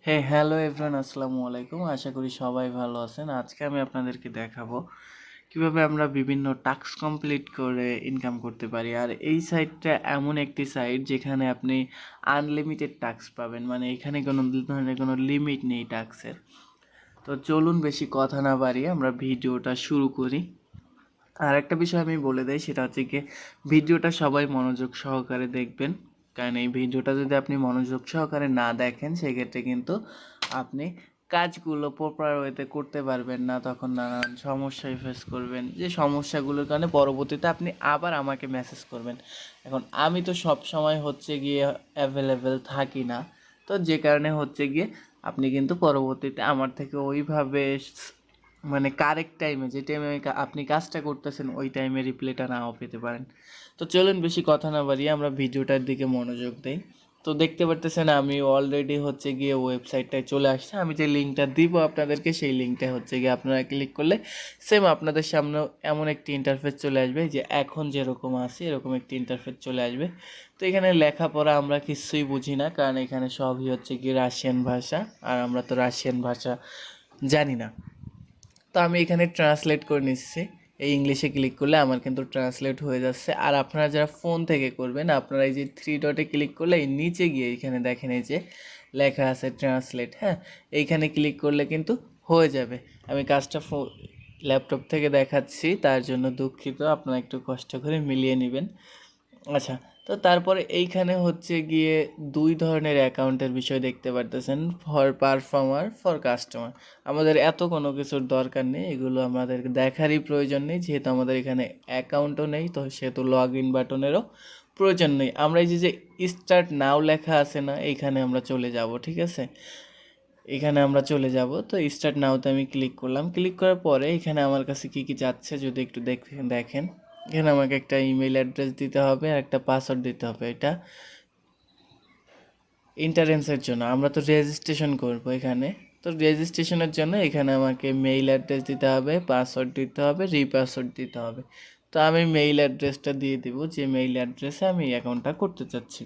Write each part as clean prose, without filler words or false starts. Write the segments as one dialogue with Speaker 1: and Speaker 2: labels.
Speaker 1: Hello everyone, আসসালামু আলাইকুম। আশা করি সবাই ভালো আছেন। আজকে আমি আপনাদেরকে দেখাবো কিভাবে আমরা বিভিন্ন টাস্ক কমপ্লিট করে ইনকাম করতে পারি। আর এই সাইটটা এমন একটি সাইট যেখানে আপনি আনলিমিটেড টাস্ক পাবেন, মানে এখানে কোনো ধরনের কোনো লিমিট নেই টাস্কের। তো চলুন বেশি কথা না বাড়িয়ে আমরা ভিডিওটা শুরু করি। আর একটা বিষয় আমি বলে দেই, সেটা হচ্ছে কি ভিডিওটা সবাই মনোযোগ সহকারে দেখবেন, কারণ এই ভিডিওটা যদি আপনি মনোযোগ সহকারে না দেখেন সেক্ষেত্রে কিন্তু আপনি কাজগুলো প্রপার ওয়েতে করতে পারবেন না, তখন নানান সমস্যায় ফেস করবেন, যে সমস্যাগুলোর কারণে পরবর্তীতে আপনি আবার আমাকে মেসেজ করবেন। এখন আমি তো সব সময় হচ্ছে গিয়ে অ্যাভেলেবেল থাকি না, তো যে কারণে হচ্ছে গিয়ে আপনি কিন্তু পরবর্তীতে আমার থেকে ওইভাবে মানে কারেক্ট টাইমে, যে টাইমে আপনি কাজটা করতেছেন ওই টাইমে রিপ্লাইটা নাও পেতে পারেন। তো চলুন বেশি কথা না বাড়িয়ে আমরা ভিডিওটার দিকে মনোযোগ দেই। তো দেখতে পারতেছেন আমি অলরেডি হচ্ছে গিয়ে ওয়েবসাইটটায় চলে আসছে। আমি যে লিঙ্কটা দিব আপনাদেরকে, সেই লিঙ্কটা হচ্ছে গিয়ে আপনারা ক্লিক করলে সেম আপনাদের সামনেও এমন একটি ইন্টারফেস চলে আসবে, যে এখন যেরকম আছে এরকম একটি ইন্টারফেস চলে আসবে। তো এখানে লেখাপড়া আমরা কিছুই বুঝি না, কারণ এখানে সবই হচ্ছে কি রাশিয়ান ভাষা, আর আমরা তো রাশিয়ান ভাষা জানি না। তো আমি এখানে ট্রান্সলেট করে নিচ্ছি। এই ইংলিশে ক্লিক করলে আমার কিন্তু ট্রান্সলেট হয়ে যাচ্ছে। আর আপনারা যারা ফোন থেকে করবেন, আপনারা এই যে থ্রি ডটে ক্লিক করলে এই নিচে গিয়ে এখানে দেখেন এই যে লেখা আছে ট্রান্সলেট, হ্যাঁ, এইখানে ক্লিক করলে কিন্তু হয়ে যাবে। আমি কাজটা ল্যাপটপ থেকে দেখাচ্ছি, তার জন্য দুঃখিত, আপনারা একটু কষ্ট করে মিলিয়ে নেবেন। আচ্ছা, তো তারপরে এইখানে হচ্ছে গিয়ে দুই ধরনের অ্যাকাউন্টের বিষয় দেখতে পারতেছেন, ফর পারফর্মার, ফর কাস্টমার। আমাদের এত কোনো কিছুর দরকার নেই, এগুলো আমাদের দেখারই প্রয়োজন নেই, যেহেতু আমাদের এখানে অ্যাকাউন্টও নেই, তো সেহেতু লগ ইন বাটনেরও প্রয়োজন নেই। আমরা এই যে যে স্টার্ট নাও লেখা আছে না, এইখানে আমরা চলে যাব, ঠিক আছে, এখানে আমরা চলে যাব। তো স্টার্ট নাওতে আমি ক্লিক করলাম। ক্লিক করার পরে এখানে আমার কাছে কি কি যাচ্ছে যদি একটু দেখেন, এখানে আমাকে একটা ইমেল অ্যাড্রেস দিতে হবে আর একটা পাসওয়ার্ড দিতে হবে। এটা ইন্টারেন্সের জন্য, আমরা তো রেজিস্ট্রেশন করব এখানে। তো রেজিস্ট্রেশনের জন্য এখানে আমাকে মেইল অ্যাড্রেস দিতে হবে, পাসওয়ার্ড দিতে হবে, রিপাসওয়ার্ড দিতে হবে। তো আমি মেইল অ্যাড্রেসটা দিয়ে দিব, যে মেইল অ্যাড্রেসে আমি অ্যাকাউন্টটা করতে চাচ্ছি।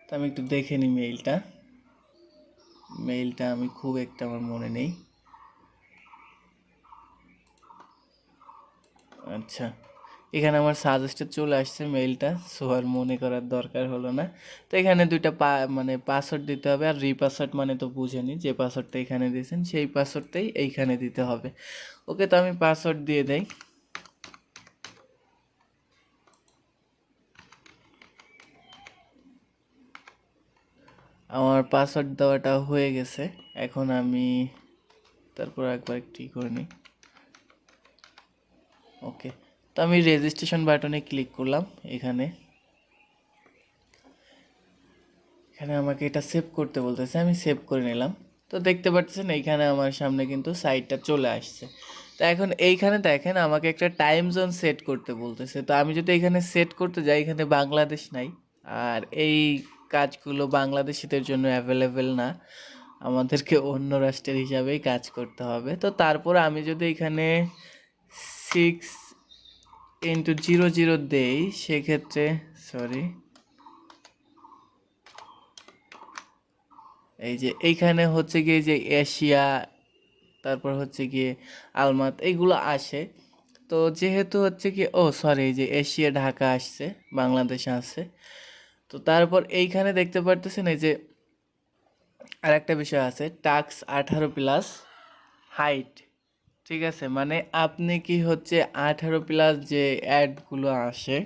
Speaker 1: তো আমি একটু দেখে নিই মেইলটা আমি খুব একটা আমার মনে নেই। আচ্ছা, এখানে আমার সাজেস্টে চলে আসছে মেইলটা, সো আর মনে করার দরকার হলো না। তো এখানে দুইটা মানে পাসওয়ার্ড দিতে হবে, আর রিপাসওয়ার্ড মানে তো বুঝেনি, যে পাসওয়ার্ডটা এখানে দিয়েছেন সেই পাসওয়ার্ডটাই এইখানে দিতে হবে। ওকে, তো আমি পাসওয়ার্ড দিয়ে দেই। আমার পাসওয়ার্ড দেওয়াটা হয়ে গেছে। এখন আমি তারপর একবার একটু করে নিই। ওকে, তো আমি রেজিস্ট্রেশন বাটনে ক্লিক করলাম। এখানে এখানে আমাকে এটা সেভ করতে বলতেছে, আমি সেভ করে নিলাম। তো দেখতে পাচ্ছেন এইখানে আমার সামনে কিন্তু সাইটটা চলে আসছে। তো এখন এইখানে দেখেন আমাকে একটা টাইম জোন সেট করতে বলতেছে। তো আমি যদি এখানে সেট করতে যাই, এখানে বাংলাদেশ নাই, আর এই কাজগুলো বাংলাদেশিদের জন্য অ্যাভেলেবেল না, আমাদেরকে অন্য রাষ্ট্রের হিসাবেই কাজ করতে হবে। তো তারপর আমি যদি এখানে 6x0 দেই, সেক্ষেত্রে সরি, এই যে এইখানে হচ্ছে গিয়ে যে এশিয়া, তারপর হচ্ছে গিয়ে আলমাত, এইগুলো আসে। তো যেহেতু হচ্ছে কি, ও সরি, এই যে এশিয়া ঢাকা আসছে, বাংলাদেশে আছে। তো তারপর এইখানে দেখতে পারতেছেন এই যে আরেকটা বিষয় আছে, টাক্স 18+ হাইট, ঠিক আছে, মানে আপনি কি হচ্ছে 18+ যে অ্যাডগুলো আসে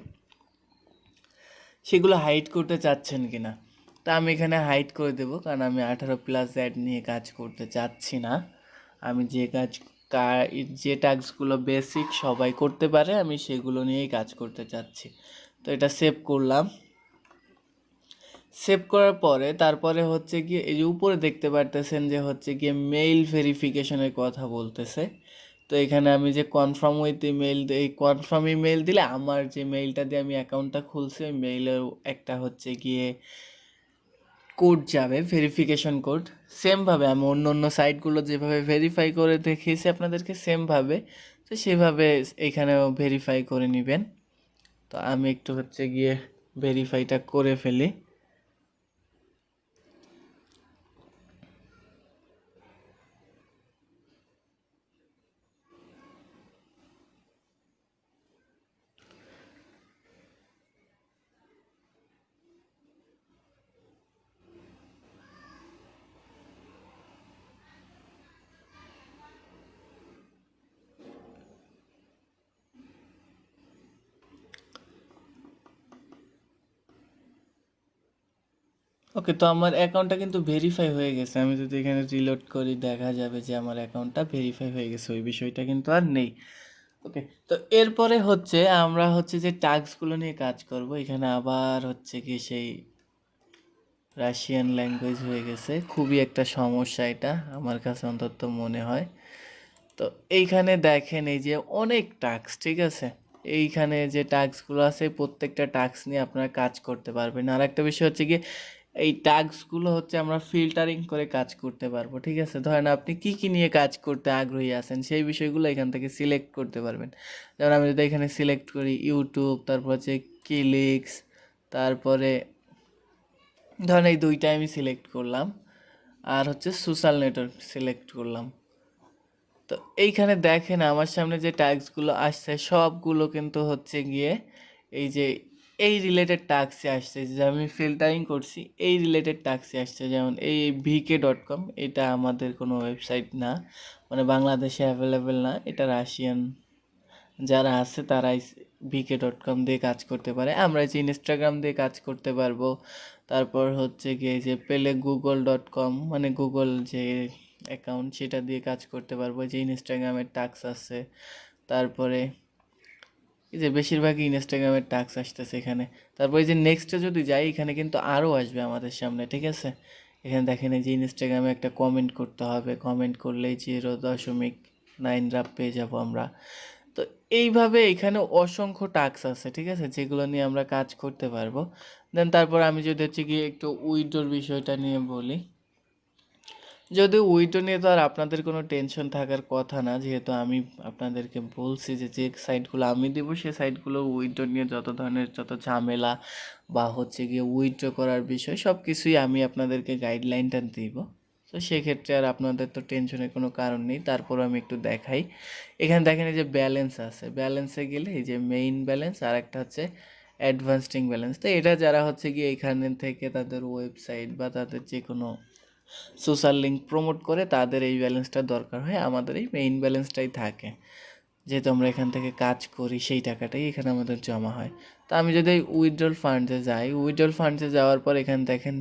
Speaker 1: সেগুলো হাইড করতে চাচ্ছেন কি না। তা আমি এখানে হাইড করে দেব, কারণ আমি 18+ অ্যাড নিয়ে কাজ করতে চাচ্ছি না। আমি যে টাস্কগুলো বেসিক সবাই করতে পারে আমি সেগুলো নিয়েই কাজ করতে চাচ্ছি। তো এটা সেভ করলাম। সেভ করার পরে তারপরে হচ্ছে গিয়ে এই যে উপরে দেখতে পারতেছেন যে হচ্ছে গিয়ে মেইল ভেরিফিকেশনের কথা বলতেছে। তো এখানে আমি যে কনফার্ম উইথ ইমেল, এই কনফার্ম ইমেল দিলে আমার যে মেইলটা দিয়ে আমি অ্যাকাউন্টটা খুলছি ওই মেইলের একটা হচ্ছে গিয়ে কোড যাবে, ভেরিফিকেশন কোড। সেমভাবে আমি অন্য অন্য সাইটগুলো যেভাবে ভেরিফাই করে দেখিয়েছি আপনাদেরকে সেমভাবে, তো সেভাবে এখানেও ভেরিফাই করে নেবেন। তো আমি একটু হচ্ছে গিয়ে ভেরিফাইটা করে ফেলি। ওকে, তো আমার অ্যাকাউন্টটা কিন্তু ভেরিফাই হয়ে গেছে। আমি যদি এখানে রিলোড করি দেখা যাবে যে আমার অ্যাকাউন্টটা ভেরিফাই হয়ে গেছে, ওই বিষয়টা কিন্তু আর নেই। ওকে, তো এরপরে হচ্ছে আমরা হচ্ছে যে টাস্কগুলো নিয়ে কাজ করব। এখানে আবার হচ্ছে কি সেই রাশিয়ান ল্যাঙ্গুয়েজ হয়ে গেছে, খুবই একটা সমস্যা এটা আমার কাছে অন্তত মনে হয়। তো এইখানে দেখেন এই যে অনেক টাস্ক, ঠিক আছে, এইখানে যে টাস্কগুলো আছে প্রত্যেকটা টাস্ক নিয়ে আপনারা কাজ করতে পারবেন। আর একটা বিষয় হচ্ছে কি এই টাস্কগুলো হচ্ছে আমরা ফিল্টারিং করে কাজ করতে পারবো, ঠিক আছে। ধরেন আপনি কি কি নিয়ে কাজ করতে আগ্রহী আছেন সেই বিষয়গুলো এখান থেকে সিলেক্ট করতে পারবেন। যেমন আমি যদি এখানে সিলেক্ট করি ইউটিউব, তারপর হচ্ছে ক্লিক্স, তারপরে ধরেন এই দুইটা আমি সিলেক্ট করলাম, আর হচ্ছে সোশ্যাল নেটওয়ার্ক সিলেক্ট করলাম। তো এইখানে দেখেন আমার সামনে যে টাস্কগুলো আসছে সবগুলো কিন্তু হচ্ছে গিয়ে এই যে এই রিলেটেড টাস্কে আসছে, যে আমি ফিল্টারিং করছি এই রিলেটেড টাস্কে আসছে। যেমন এই VK.com, এটা আমাদের কোনো ওয়েবসাইট না, মানে বাংলাদেশে অ্যাভেলেবেল না, এটা রাশিয়ান যারা আছে তারাই VK.com দিয়ে কাজ করতে পারে। আমরা যে ইনস্টাগ্রাম দিয়ে কাজ করতে পারবো। তারপর হচ্ছে গিয়ে যে পেলে Google.com, মানে গুগল যে অ্যাকাউন্ট সেটা দিয়ে কাজ করতে পারবো, যে ইনস্টাগ্রামের টাস্ক আছে। তারপরে এই যে বেশিরভাগই ইনস্টাগ্রামের টাস্ক আসতেছে এখানে। তারপর এই যে নেক্সটে যদি যাই এখানে কিন্তু আরও আসবে আমাদের সামনে, ঠিক আছে। এখানে দেখেন এই যে ইনস্টাগ্রামে একটা কমেন্ট করতে হবে, কমেন্ট করলেই 0.9 রাপ পেয়ে যাব আমরা। তো এইভাবে এখানে অসংখ্য টাস্ক আছে, ঠিক আছে, যেগুলো নিয়ে আমরা কাজ করতে পারবো। দেন তারপর আমি যদি হচ্ছে গিয়ে একটু উইথড্রর বিষয়টা নিয়ে বলি, যদি উইথড্র নিয়ে তো আর আপনাদের কোনো টেনশন থাকার কথা না, যেহেতু আমি আপনাদেরকে বলছি যে যে সাইটগুলো আমি দেবো সেই সাইটগুলো উইথড্র নিয়ে যত ধরনের যত ঝামেলা বা হচ্ছে গিয়ে উইথড্র করার বিষয় সব কিছুই আমি আপনাদেরকে গাইডলাইনটা দিব। তো সেক্ষেত্রে আর আপনাদের তো টেনশনের কোনো কারণ নেই। তারপর আমি একটু দেখাই, এখানে দেখেন এই যে ব্যালেন্স আছে, ব্যালেন্সে গেলে এই যে মেইন ব্যালেন্স আর একটা হচ্ছে অ্যাডভান্সডিং ব্যালেন্স। তো এটা যারা হচ্ছে গিয়ে এখানে থেকে তাদের ওয়েবসাইট বা তাদের যে কোনো সোশ্যাল লিঙ্ক প্রমোট করে তাদের এই ব্যালেন্সটা দরকার হয়, আমাদের এই মেইন ব্যালেন্সটাই থাকে। যেহেতু আমরা এখান থেকে কাজ করি সেই টাকাটাই এখানে আমাদের জমা হয়। তো আমি যদি উইথড্রল ফান্ডসে যাই, উইথড্রল ফান্ডসে যাওয়ার পর এখানে দেখেন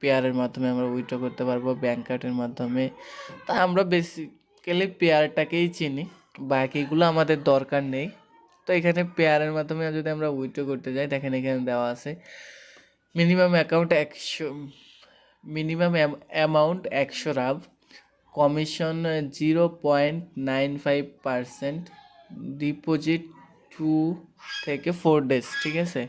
Speaker 1: পেয়ারের মাধ্যমে আমরা উইথড্র করতে পারবো, ব্যাঙ্ক কার্ডের মাধ্যমে। তা আমরা বেসিক্যালি পেয়ারটাকেই চিনি, বাকিগুলো আমাদের দরকার নেই। তো এখানে পেয়ারের মাধ্যমে যদি আমরা উইথড্র করতে যাই দেখেন এখানে দেওয়া আছে মিনিমাম অ্যাকাউন্ট 100, মিনিমাম অ্যামাউন্ট 100 রাব, কমিশন 0.95%, ডিপোজিট 2 থেকে 4 ডেজ, ঠিক আছে।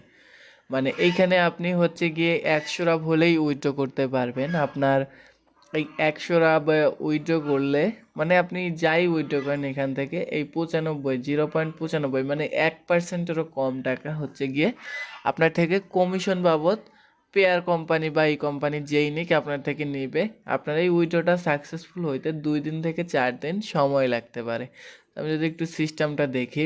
Speaker 1: মানে এইখানে আপনি হচ্ছে গিয়ে 100 রাব হলেই উইথড্র করতে পারবেন। আপনার এই 100 রাব উইথড্র করলে মানে আপনি যাই উইথড্র করেন এখান থেকে এই 95, 0.95 মানে 1%-এরও কম টাকা হচ্ছে গিয়ে আপনার থেকে কমিশন বাবদ পেয়ার কোম্পানি বা এই কোম্পানি যেই নিক আপনার থেকে নেবে। আপনার এই উইথড্রটা সাকসেসফুল হইতে 2 দিন থেকে 4 দিন সময় লাগতে পারে। আমি যদি একটু সিস্টেমটা দেখি,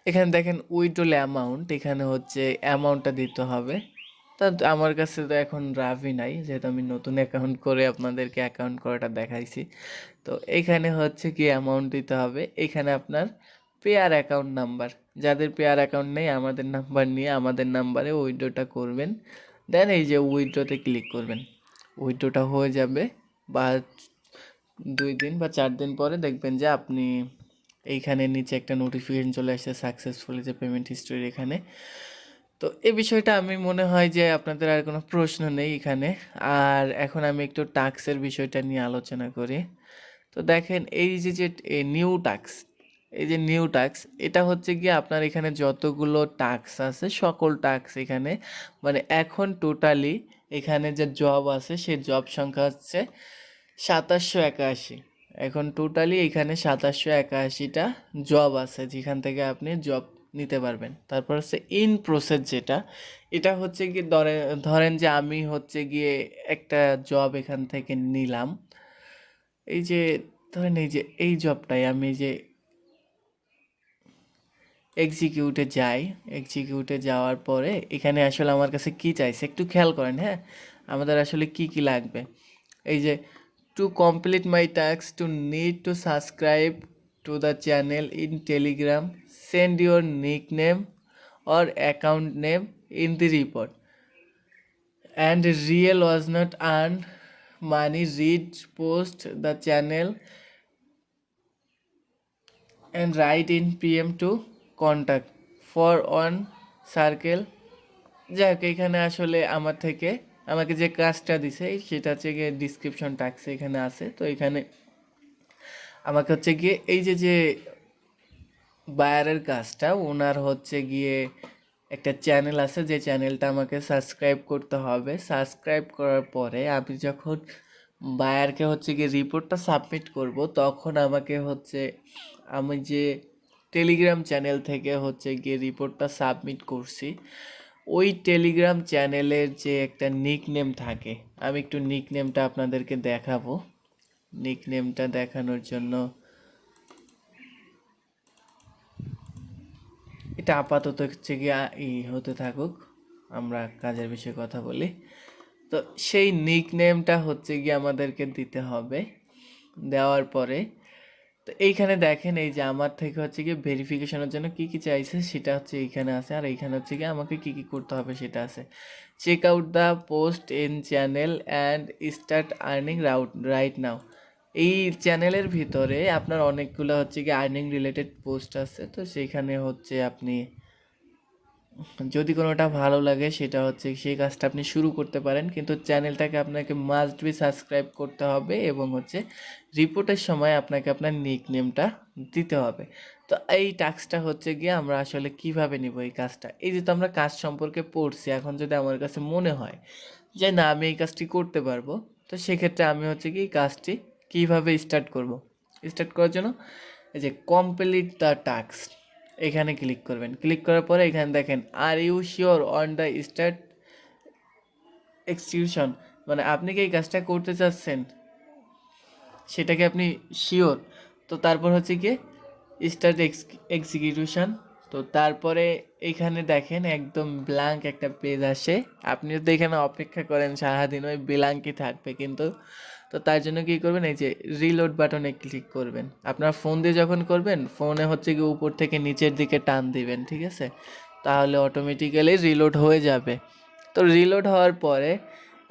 Speaker 1: এখানে দেখেন উইথড্রল অ্যামাউন্ট, এখানে হচ্ছে অ্যামাউন্টটা দিতে হবে। তা আমার কাছে তো এখন রাভি নাই, যেহেতু আমি নতুন অ্যাকাউন্ট করে আপনাদেরকে অ্যাকাউন্ট করাটা দেখাইছি। তো এখানে হচ্ছে কি অ্যামাউন্ট দিতে হবে, এখানে আপনার পেয়ার অ্যাকাউন্ট নাম্বার, যাদের পেয়ার অ্যাকাউন্ট নেই আমাদের নাম্বার নিয়ে আমাদের নাম্বারে উইথড্রটা করবেন। দেন এই যে উইথড্রতে ক্লিক করবেন, উইথড্রটা হয়ে যাবে। বা 2 দিন বা 4 দিন পরে দেখবেন যে আপনি এইখানে নিচে একটা নোটিফিকেশন চলে আসছে সাকসেসফুলি, যে পেমেন্ট হিস্ট্রির এখানে। তো এই বিষয়টা আমি মনে হয় যে আপনাদের আর কোনো প্রশ্ন নেই এখানে। আর এখন আমি একটু টাস্কের বিষয়টা নিয়ে আলোচনা করি। তো দেখেন এই যে নিউ টাস্ক, এই যে নিউ টাস্ক, এটা হচ্ছে গিয়ে আপনার এখানে যতগুলো টাস্ক আছে সকল টাস্ক এখানে, মানে এখন টোটালি এখানে যে জব আছে সেই জব সংখ্যা হচ্ছে 2781। এখন টোটালি এখানে 2781টা জব আছে যেখান থেকে আপনি জব নিতে পারবেন। তারপর হচ্ছে ইন প্রসেস যেটা, এটা হচ্ছে কি ধরেন যে আমি হচ্ছে গিয়ে একটা জব এখান থেকে নিলাম। এই যে ধরেন এই যে এই জবটাই আমি যে এক্সিকিউটে যাই, এক্সিকিউটে যাওয়ার পরে এখানে আসলে আমার কাছে কি চাইছে একটু খেয়াল করেন, হ্যাঁ, আমাদের আসলে কি কি লাগবে। এই যে to complete my task two need to subscribe to the channel in Telegram, send your nick name or account name in the report. and real was not earn money, read post the channel and write in PM to contact for one circle। যাই হোক, এখানে আসলে আমার থেকে আমাকে যে কাজটা দিছে সেটা হচ্ছে গিয়ে ডিসক্রিপশন ট্যাক্সে এখানে আছে। তো এখানে আমাকে হচ্ছে গিয়ে এই যে যে বায়ারের কাজটা, ওনার হচ্ছে গিয়ে একটা চ্যানেল আছে, যে চ্যানেলটা আমাকে সাবস্ক্রাইব করতে হবে। সাবস্ক্রাইব করার পরে আমি যখন বায়ারকে হচ্ছে গিয়ে রিপোর্টটা সাবমিট করব, তখন আমাকে হচ্ছে আমি যে টেলিগ্রাম চ্যানেল থেকে হচ্ছে গিয়ে রিপোর্টটা সাবমিট করছি, ওই টেলিগ্রাম চ্যানেলের যে একটা নিক নেম থাকে, আমি একটু নিক নেমটা আপনাদেরকে দেখাবো। নিক নেমটা দেখানোর জন্য এটা আপাতত হচ্ছে গিয়ে হতে থাকুক, আমরা কাজের বিষয়ে কথা বলি। তো সেই নিক নেমটা হচ্ছে গিয়ে আমাদেরকে দিতে হবে। দেওয়ার পরে তো এইখানে দেখেন, এই যে আমার থেকে হচ্ছে গিয়ে ভেরিফিকেশনের জন্য কি কি চাইছে সেটা হচ্ছে এইখানে আছে, আর এইখানে হচ্ছে গিয়ে আমাকে কি কি করতে হবে সেটা আছে। Check out the post in channel and start earning right now. এই চ্যানেলের ভিতরে আপনার অনেকগুলো হচ্ছে গিয়ে আর্নিং রিলেটেড পোস্ট আছে। তো সেইখানে হচ্ছে আপনি যদি কোনোটা ভালো লাগে সেটা হচ্ছে সেই কাজটা আপনি শুরু করতে পারেন, কিন্তু চ্যানেলটাকে আপনাকে মাস্ট বি সাবস্ক্রাইব করতে হবে এবং হচ্ছে রিপোর্টের সময় আপনাকে আপনার নিক নেমটা দিতে হবে। তো এই টাস্কটা হচ্ছে গিয়ে আমরা আসলে কিভাবে নিব এই কাজটা, এই যে তো আমরা কাজ সম্পর্কে পড়ছি, এখন যদি আমার কাছে মনে হয় যে না আমি এই কাজটি করতে পারবো, তো সেক্ষেত্রে আমি হচ্ছে কি কাজটি কিভাবে স্টার্ট করব। স্টার্ট করার জন্য এই যে কমপ্লিট দ্য টাস্ক এখানে ক্লিক করবেন। ক্লিক করার পরে এখানে দেখেন are you sure on the start execution, মানে আপনি কি এই কাজটা করতে চাচ্ছেন সেটাকে আপনি শিওর। তো তারপর হচ্ছে গিয়ে স্টার্ট এক্সিকিউশন। তো তারপরে এখানে দেখেন একদম ব্ল্যাঙ্ক একটা পেজ আসে, আপনি যদি এখানে অপেক্ষা করেন সারাদিন ওই ব্ল্যাঙ্কই থাকবে কিন্তু। তো তার জন্য কী করবেন, এই যে রিলোড বাটনে ক্লিক করবেন। আপনার ফোন দিয়ে যখন করবেন, ফোনে হচ্ছে গিয়ে উপর থেকে নিচের দিকে টান দিবেন, ঠিক আছে, তাহলে অটোমেটিক্যালি রিলোড হয়ে যাবে। তো রিলোড হওয়ার পরে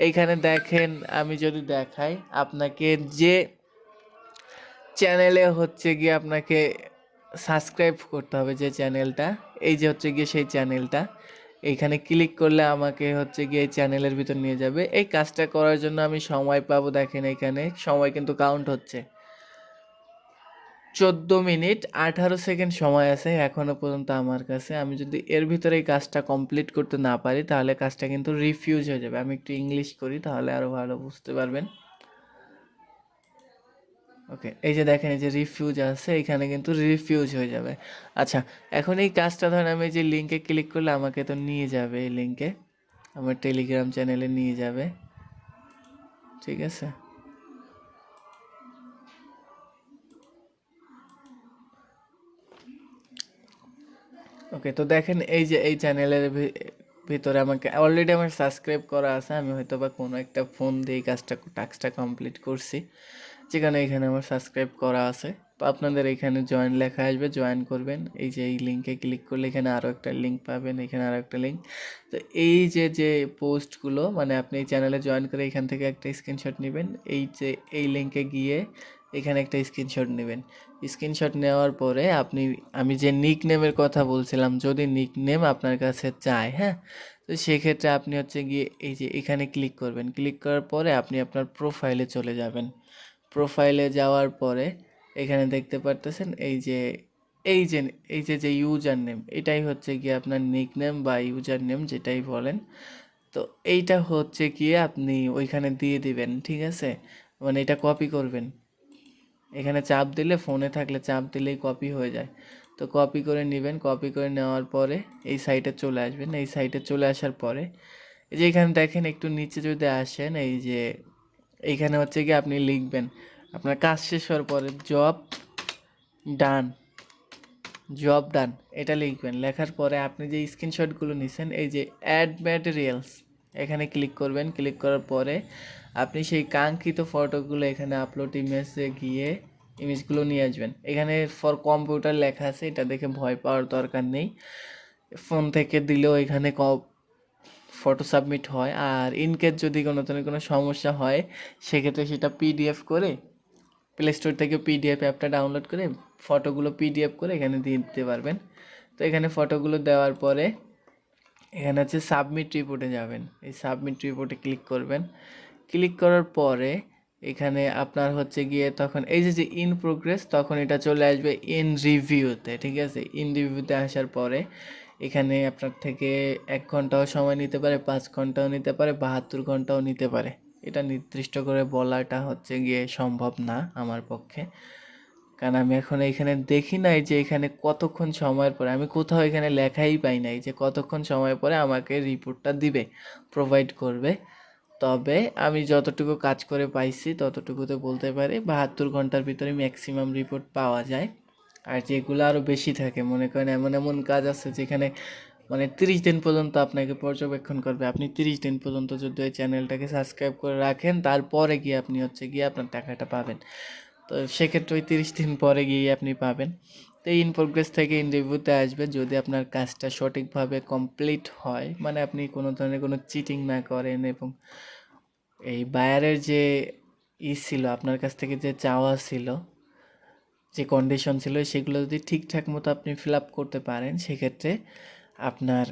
Speaker 1: এইখানে দেখেন, আমি যদি দেখাই আপনাকে যে চ্যানেলে হচ্ছে গিয়ে আপনাকে সাবস্ক্রাইব করতে হবে, যে চ্যানেলটা, এই যে হচ্ছে গিয়ে সেই চ্যানেলটা, এইখানে ক্লিক করলে আমাকে হচ্ছে গিয়ে এই চ্যানেলের ভিতর নিয়ে যাবে। এই কাজটা করার জন্য আমি সময় পাবো, দেখেন এখানে সময় কিন্তু কাউন্ট হচ্ছে, 14 মিনিট 18 সেকেন্ড সময় আছে এখনো পর্যন্ত আমার কাছে। আমি যদি এর ভিতরে এই কাজটা কমপ্লিট করতে না পারি তাহলে কাজটা কিন্তু রিফিউজ হয়ে যাবে। আমি একটু ইংলিশ করি তাহলে আরও ভালো বুঝতে পারবেন। ওকে, এই যে দেখেন এই যে রিফিউজ আছে, এখানে কিন্তু রিফিউজ হয়ে যাবে। আচ্ছা, এখন এই কাজটা ধরেন আমি যে লিঙ্কে ক্লিক করলে আমাকে তো নিয়ে যাবে, এই লিঙ্কে আমার টেলিগ্রাম চ্যানেলে নিয়ে যাবে, ঠিক আছে। ওকে, তো দেখেন এই যে এই চ্যানেলের ভিতরে আমাকে অলরেডি আমার সাবস্ক্রাইব করা আছে, আমি হয়তো বা কোনো একটা ফোন দিয়ে এই টাস্কটা কমপ্লিট করছি, যেখানে এখানে আমার সাবস্ক্রাইব করা আছে। তো আপনাদের এখানে জয়েন লেখা আসবে, জয়েন করবেন। এই যে এই লিঙ্কে ক্লিক করলে এখানে আরও একটা লিঙ্ক পাবেন, এখানে আরও একটা লিঙ্ক। তো এই যে যে পোস্টগুলো, মানে আপনি এই চ্যানেলে জয়েন করে এখান থেকে একটা স্ক্রিনশট নেবেন, এই যে এই লিঙ্কে গিয়ে এখানে একটা স্ক্রিনশট নেবেন। স্ক্রিনশট নেওয়ার পরে আমি যে নিক নেমের কথা বলছিলাম, যদি নিক নেম আপনার কাছে চায়, হ্যাঁ, তো সেক্ষেত্রে আপনি হচ্ছে গিয়ে এই যে এখানে ক্লিক করবেন। ক্লিক করার পরে আপনি আপনার প্রোফাইলে চলে যাবেন। প্রোফাইলে যাওয়ার পরে এখানে দেখতে পারতেছেন এই যে যে ইউজার নেম, এটাই হচ্ছে গিয়ে আপনার নিক নেম বা ইউজার নেম যেটাই বলেন। তো এইটা হচ্ছে গিয়ে আপনি ওইখানে দিয়ে দিবেন, ঠিক আছে, মানে এটা কপি করবেন। এখানে চাপ দিলে, ফোনে থাকলে চাপ দিলেই কপি হয়ে যায়। তো কপি করে নেবেন। কপি করে নেওয়ার পরে এই সাইটে চলে আসবেন। এই সাইটে চলে আসার পরে এই যে এখানে দেখেন একটু নিচে যদি আসেন, এই যে এইখানে হচ্ছে কি আপনি লিখবেন আপনার কাজ শেষ হওয়ার পরে ডান জব ডান, এটা লিখবেন। লেখার পরে আপনি যে স্ক্রিনশটগুলো নিছেন, এই যে অ্যাড ম্যাটেরিয়ালস, এখানে ক্লিক করবেন। ক্লিক করার পরে আপনি সেই কাঙ্ক্ষিত ফটোগুলো এখানে আপলোড ইমেজে গিয়ে ইমেজগুলো নিয়ে আসবেন। এখানে ফর কম্পিউটার লেখা আছে, এটা দেখে ভয় পাওয়ার দরকার নেই। ফোন থেকে দিলেও এখানে ফটো সাবমিট হয়। আর ইনকেস যদি কোনো ধরনের কোনো সমস্যা হয় সেক্ষেত্রে সেটা পিডিএফ করে প্লে স্টোর থেকে পিডিএফ অ্যাপটা ডাউনলোড করে ফটোগুলো পিডিএফ করে এখানে দিয়ে দিতে পারবেন। তো এখানে ফটোগুলো দেওয়ার পরে এখানে হচ্ছে সাবমিট রিপোর্টে যাবেন, এই সাবমিট রিপোর্টে ক্লিক করবেন। ক্লিক করার পরে এখানে আপনার হচ্ছে গিয়ে তখন এই যে ইন প্রোগ্রেস, তখন এটা চলে আসবে ইন রিভিউতে। ঠিক আছে, ইন রিভিউতে আসার পরে এখানে আপনার থেকে 1 ঘন্টাও সময় নিতে পারে, 5 ঘন্টাও নিতে পারে, 72 ঘন্টাও নিতে পারে। এটা নির্দিষ্ট করে বলাটা হচ্ছে গিয়ে সম্ভব না আমার পক্ষে, কারণ আমি এখন এইখানে দেখি নাই যে এখানে কতক্ষণ সময়ের পরে, আমি কোথাও এখানে লেখাই পাই নাই যে কতক্ষণ সময় পরে আমাকে রিপোর্টটা দিবে, প্রোভাইড করবে। তবে আমি যতটুকু কাজ করে পাইছি ততটুকুতে বলতে পারি 72 ঘন্টার ভিতরে ম্যাক্সিমাম রিপোর্ট পাওয়া যায়। আর যেগুলো আরও বেশি থাকে, মনে করেন এমন এমন কাজ আছে যেখানে মানে 30 দিন পর্যন্ত আপনাকে পর্যবেক্ষণ করবে। আপনি 30 দিন পর্যন্ত যদি ওই চ্যানেলটাকে সাবস্ক্রাইব করে রাখেন তারপরে গিয়ে আপনি হচ্ছে গিয়ে আপনার টাকাটা পাবেন। তো সেক্ষেত্রে ওই 30 দিন পরে গিয়ে আপনি পাবেন। তো ইন প্রোগ্রেস থেকে ইন রিভিউতে আসবে যদি আপনার কাজটা সঠিকভাবে কমপ্লিট হয়, মানে আপনি কোনো ধরনের কোনো চিটিং না করেন এবং এই বায়ারের যে ছিল আপনার কাছ থেকে যে চাওয়া ছিল, যে কন্ডিশন ছিল, সেগুলো যদি ঠিকঠাক মতো আপনি ফিল আপ করতে পারেন সেক্ষেত্রে আপনার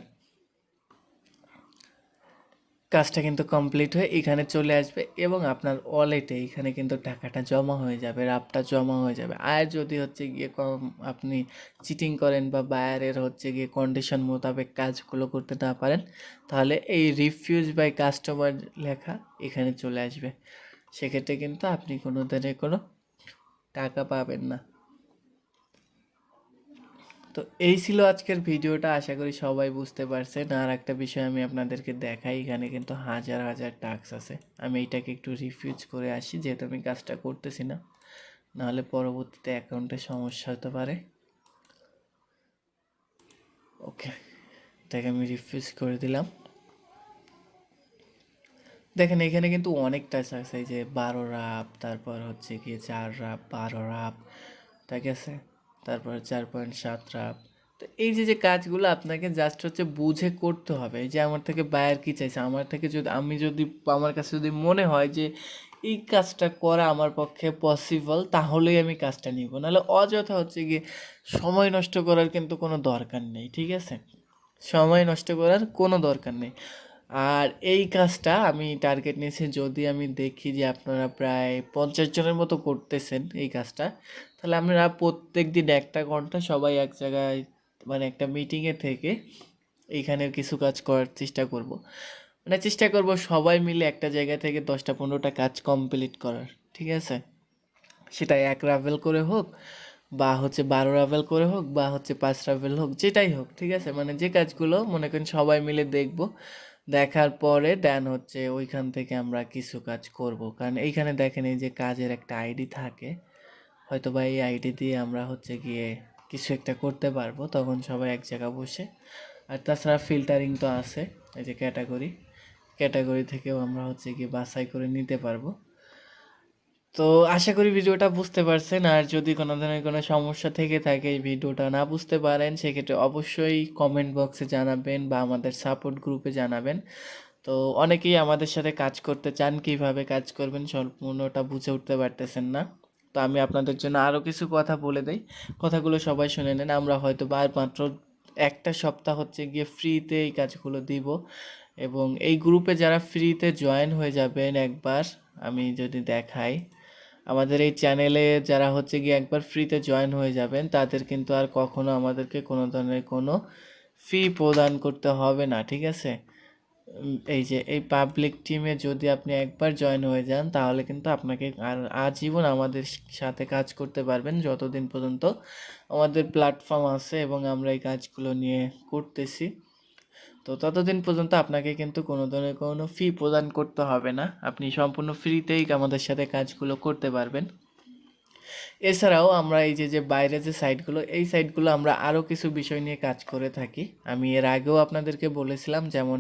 Speaker 1: কাজটা কিন্তু কমপ্লিট হয়ে এখানে চলে আসবে এবং আপনার ওয়ালেটে এখানে কিন্তু টাকাটা জমা হয়ে যাবে, রাফটা জমা হয়ে যাবে। আর যদি হচ্ছে গিয়ে কম আপনি চিটিং করেন বা বায়ারের হচ্ছে গিয়ে কন্ডিশন মোতাবেক কাজগুলো করতে না পারেন, তাহলে এই রিফিউজ বাই কাস্টমার লেখা এখানে চলে আসবে। সেক্ষেত্রে কিন্তু আপনি কোনো ধরনের কোনো টাকা পাবেন না। তো এই ছিল আজকের ভিডিওটা, আশা করি সবাই বুঝতে পারছেন। আর একটা বিষয় আমি আপনাদেরকে দেখাই, এখানে কিন্তু হাজার হাজার টাস্ক আছে। আমি এইটাকে একটু রিফিউজ করে আসি যেহেতু আমি কাজটা করতেছি না, নাহলে পরবর্তীতে অ্যাকাউন্টে সমস্যা হতে পারে। ওকে, এটাকে আমি রিফিউজ করে দিলাম। দেখেন এখানে কিন্তু অনেক টাস্ক আছে, এই যে 12 রাপ, তারপর হচ্ছে গিয়ে 4 রাপ, 12 রাপ, ঠিক আছে, তারপর 4.7 রাপ। তো এই যে যে কাজগুলো আপনাকে জাস্ট হচ্ছে বুঝে করতে হবে। এই যে আমার থেকে বায়ার কি চাইছে, আমার থেকে যদি আমি যদি আমার কাছে যদি মনে হয় যে এই কাজটা করা আমার পক্ষে পসিবল, তাহলেই আমি কাজটা নিব, নাহলে অযথা হচ্ছে গিয়ে সময় নষ্ট করার কিন্তু কোনো দরকার নেই। ঠিক আছে, সময় নষ্ট করার কোনো দরকার নেই। আর এই কাজটা আমি টার্গেট নিয়েছি, যদি আমি দেখি যে আপনারা প্রায় 50 জনের মতো করতেছেন এই কাজটা, তাহলে আমরা প্রত্যেক দিন 1 ঘন্টা সবাই এক জায়গায় মানে একটা মিটিংয়ে থেকে এইখানের কিছু কাজ করার চেষ্টা করব। মানে চেষ্টা করব সবাই মিলে একটা জায়গা থেকে 10টা 15টা কাজ কমপ্লিট করার। ঠিক আছে, সেটা 1 রাভেল করে হোক বা হচ্ছে 12 রাভেল করে হোক বা হচ্ছে 5 রাভেল হোক, যেটাই হোক। ঠিক আছে, মানে যে কাজগুলো মনে করেন সবাই মিলে দেখব, দেখার পরে দেন হচ্ছে ওইখান থেকে আমরা কিছু কাজ করব। কারণ এইখানে দেখেন এই যে কাজের একটা আইডি থাকে, হয়তো বা এই আইডি দিয়ে আমরা হচ্ছে গিয়ে কিছু একটা করতে পারবো, তখন সবাই এক জায়গা বসে। আর তাছাড়া ফিল্টারিং তো আছে, এই যে ক্যাটাগরি, ক্যাটাগরি থেকেও আমরা হচ্ছে গিয়ে বাছাই করে নিতে পারবো। তো আশা করি ভিডিওটা বুঝতে পারছেন। আর যদি কোনো ধরনের কোনো সমস্যা থেকে থাকে, এই ভিডিওটা না বুঝতে পারেন, সেক্ষেত্রে অবশ্যই কমেন্ট বক্সে জানাবেন বা আমাদের সাপোর্ট গ্রুপে জানাবেন। তো অনেকেই আমাদের সাথে কাজ করতে চান, কিভাবে কাজ করবেন সম্পূর্ণটা বুঝে উঠতে পারতেছেন না। তো আমি আপনাদের জন্য আরও কিছু কথা বলে দেই, কথাগুলো সবাই শুনে নেন। আমরা হয়তো বা আর মাত্র 1 সপ্তাহ হচ্ছে গিয়ে ফ্রিতে এই কাজগুলো দিব, এবং এই গ্রুপে যারা ফ্রিতে জয়েন হয়ে যাবেন একবার, আমি যদি দেখাই আমাদের এই চ্যানেলে যারা হচ্ছে গিয়ে একবার ফ্রিতে জয়েন হয়ে যাবেন, তাদের কিন্তু আর কখনো আমাদেরকে কোনো ধরনের কোনো ফি প্রদান করতে হবে না। ঠিক আছে, এই যে এই পাবলিক টিমে যদি আপনি একবার জয়েন হয়ে যান, তাহলে কিন্তু আপনাকে আর আজীবন আমাদের সাথে কাজ করতে পারবেন, যতদিন পর্যন্ত আমাদের প্ল্যাটফর্ম আছে এবং আমরা এই কাজগুলো নিয়ে করতেছি। তো ততদিন পর্যন্ত আপনাকে কিন্তু কোনো ধরনের কোনো ফি প্রদান করতে হবে না, আপনি সম্পূর্ণ ফ্রিতেই আমাদের সাথে কাজগুলো করতে পারবেন। এছাড়াও আমরা এই যে যে বাইরে যে সাইটগুলো, এই সাইটগুলো আমরা আরও কিছু বিষয় নিয়ে কাজ করে থাকি। আমি এর আগেও আপনাদেরকে বলেছিলাম, যেমন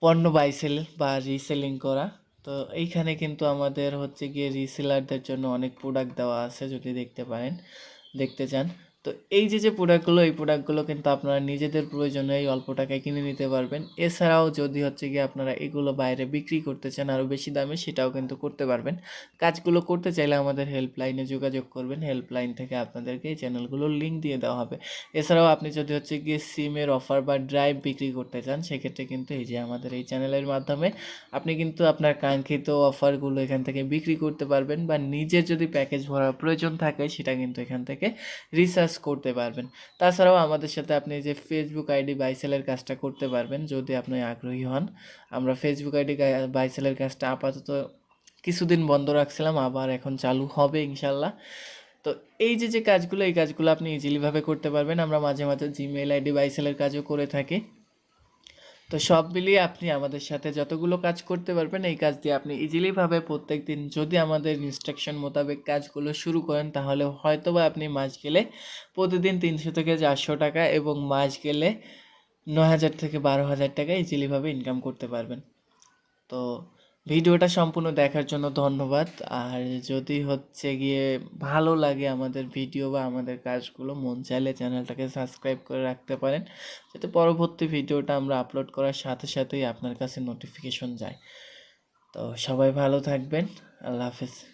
Speaker 1: পণ্য বাইসেল বা রিসেলিং করা। তো এইখানে কিন্তু আমাদের হচ্ছে গিয়ে রিসেলারদের জন্য অনেক প্রোডাক্ট দেওয়া আছে, যদি দেখতে পারেন, দেখতে চান। তো এই যে প্রোডাক্টগুলো, এই প্রোডাক্টগুলো কিন্তু আপনারা নিজেদের প্রয়োজনে এই অল্প টাকায় কিনে নিতে পারবেন। এছাড়াও যদি হচ্ছে গিয়ে আপনারা এগুলো বাইরে বিক্রি করতে চান আরও বেশি দামে, সেটাও কিন্তু করতে পারবেন। কাজগুলো করতে চাইলে আমাদের হেল্পলাইনে যোগাযোগ করবেন, হেল্পলাইন থেকে আপনাদেরকে এই চ্যানেলগুলোর লিঙ্ক দিয়ে দেওয়া হবে। এছাড়াও আপনি যদি হচ্ছে গিয়ে সিমের অফার বা ড্রাইভ বিক্রি করতে চান, সেক্ষেত্রে কিন্তু এই যে আমাদের এই চ্যানেলের মাধ্যমে আপনি কিন্তু আপনার কাঙ্ক্ষিত অফারগুলো এখান থেকে বিক্রি করতে পারবেন, বা নিজের যদি প্যাকেজ ভরার প্রয়োজন থাকে সেটা কিন্তু এখান থেকে রিসার্চ করতে পারবেন। তাছাড়াও আমাদের সাথে আপনি যে ফেসবুক আইডি বাইসেলের কাজটা করতে পারবেন যদি আপনি আগ্রহী হন। আমরা ফেসবুক আইডি বাইসেলের কাজটা আপাতত কিছুদিন বন্ধ রাখছিলাম, আবার এখন চালু হবে ইনশাল্লাহ। তো এই যে কাজগুলো, এই কাজগুলো আপনি ইজিলিভাবে করতে পারবেন। আমরা মাঝে মাঝে জিমেইল আইডি বাইসেলের কাজও করে থাকি। তো সব মিলিয়ে আপনি আমাদের সাথে যতগুলো কাজ করতে পারবেন, এই কাজ দিয়ে আপনি ইজিলিভাবে প্রত্যেক দিন যদি আমাদের ইনস্ট্রাকশন মোতাবেক কাজগুলো শুরু করেন, তাহলে হয়তোবা আপনি মাস গেলে প্রতিদিন 300 থেকে 400 টাকা এবং মাস গেলে 9,000 থেকে 12,000 টাকা ইজিলিভাবে ইনকাম করতে পারবেন। তো ভিডিওটা সম্পূর্ণ দেখার জন্য ধন্যবাদ। আর যদি হচ্ছে গিয়ে ভালো লাগে আমাদের ভিডিও বা আমাদের কাজগুলো, মন চাইলে চ্যানেলটাকে সাবস্ক্রাইব করে রাখতে পারেন, যাতে পরবর্তী ভিডিওটা আমরা আপলোড করার সাথে সাথেই আপনার কাছে নোটিফিকেশন যায়। তো সবাই ভালো থাকবেন। আল্লাহ হাফেজ।